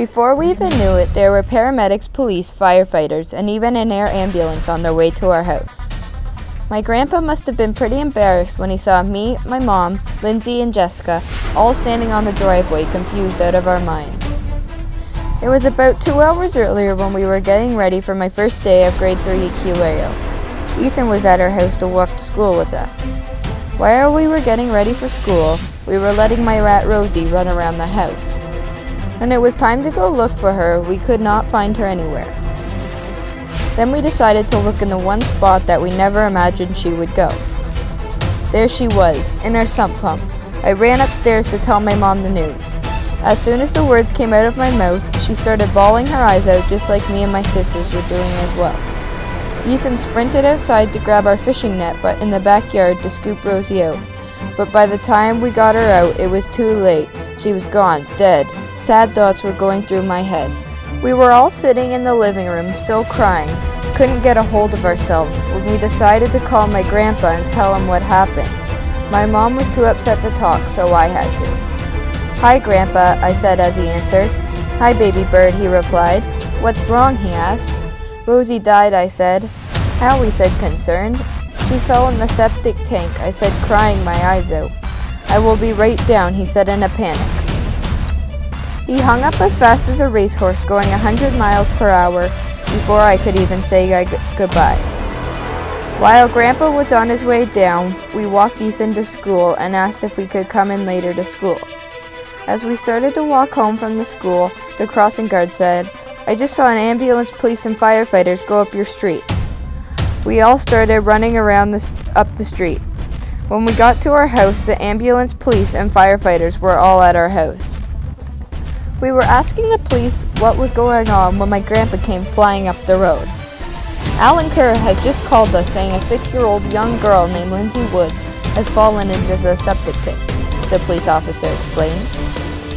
Before we even knew it, there were paramedics, police, firefighters, and even an air ambulance on their way to our house. My grandpa must have been pretty embarrassed when he saw me, my mom, Lindsay, and Jessica all standing on the driveway, confused out of our minds. It was about 2 hours earlier when we were getting ready for my first day of grade 3 at QAO. Ethan was at our house to walk to school with us. While we were getting ready for school, we were letting my rat Rosie run around the house. When it was time to go look for her, we could not find her anywhere. Then we decided to look in the one spot that we never imagined she would go. There she was, in her sump pump. I ran upstairs to tell my mom the news. As soon as the words came out of my mouth, she started bawling her eyes out just like me and my sisters were doing as well. Ethan sprinted outside to grab our fishing net but in the backyard to scoop Rosie out. But by the time we got her out, it was too late. She was gone, dead. Sad thoughts were going through my head. We were all sitting in the living room, still crying. Couldn't get a hold of ourselves when we decided to call my grandpa and tell him what happened. My mom was too upset to talk, so I had to. "Hi, Grandpa," I said as he answered. "Hi, baby bird," he replied. "What's wrong?" he asked. "Rosie died," I said. "How?" he said, concerned. "She fell in the septic tank," I said, crying my eyes out. "I will be right down," he said in a panic. He hung up as fast as a racehorse going 100 miles per hour before I could even say goodbye. While Grandpa was on his way down, we walked Ethan to school and asked if we could come in later to school. As we started to walk home from the school, the crossing guard said, "I just saw an ambulance, police, and firefighters go up your street." We all started running around up the street. When we got to our house, the ambulance, police, and firefighters were all at our house. We were asking the police what was going on when my grandpa came flying up the road. Alan Kerr has just called us saying a 6-year-old young girl named Lindsay Woods has fallen into the septic tank, the police officer explained.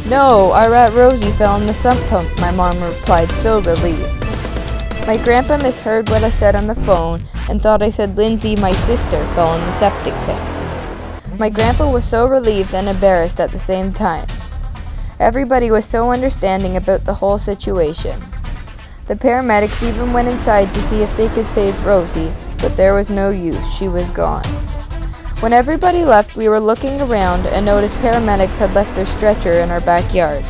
"No, our rat Rosie fell in the sump pump," my mom replied, so relieved. My grandpa misheard what I said on the phone and thought I said Lindsay, my sister, fell in the septic tank. My grandpa was so relieved and embarrassed at the same time. Everybody was so understanding about the whole situation. The paramedics even went inside to see if they could save Rosie, but there was no use. She was gone. When everybody left, we were looking around and noticed paramedics had left their stretcher in our backyard.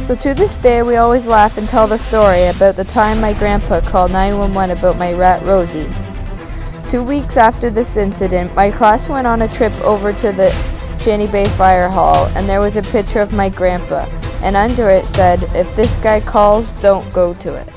So to this day, we always laugh and tell the story about the time my grandpa called 911 about my rat Rosie. 2 weeks after this incident, my class went on a trip over to the Shanty Bay Fire Hall, and there was a picture of my grandpa, and under it said, "If this guy calls, don't go to it."